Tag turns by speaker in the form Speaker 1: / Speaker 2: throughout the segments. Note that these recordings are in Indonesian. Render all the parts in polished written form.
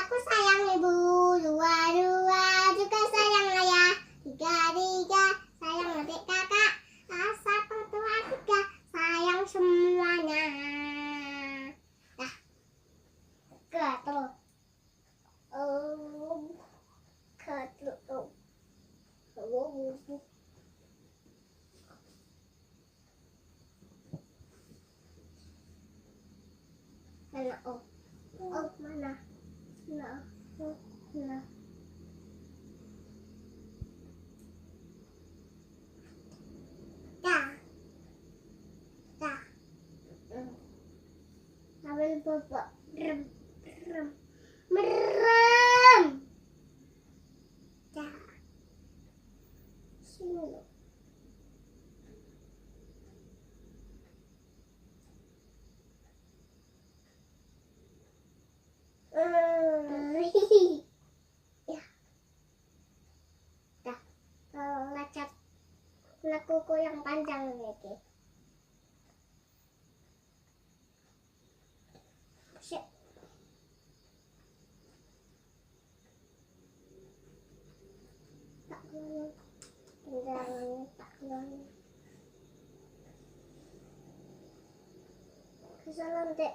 Speaker 1: Aku sayang ibu, dua juga sayang ayah, tiga sayang adik kakak, satu dua tiga sayang semuanya. Dah, gatel. Gatel. Mana mana? Nah. Dah. Ambil bapak. Merem. Dah. Sini loh. Ya. Dah. Kalau lecet kuku yang panjang lagi. Sip. Tak kesalahan dek.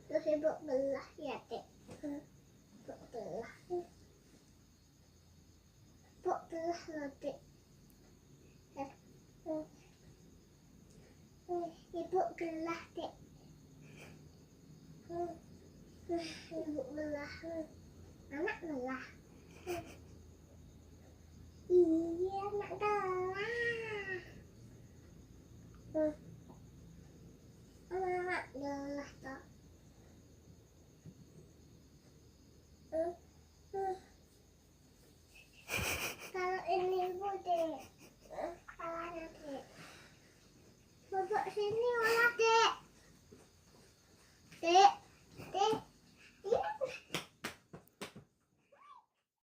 Speaker 1: Terus ibu belah ya dek. Ibu belah loh dek. Ibu belah dek. Ibu belah. Anak belah. Iya anak belah.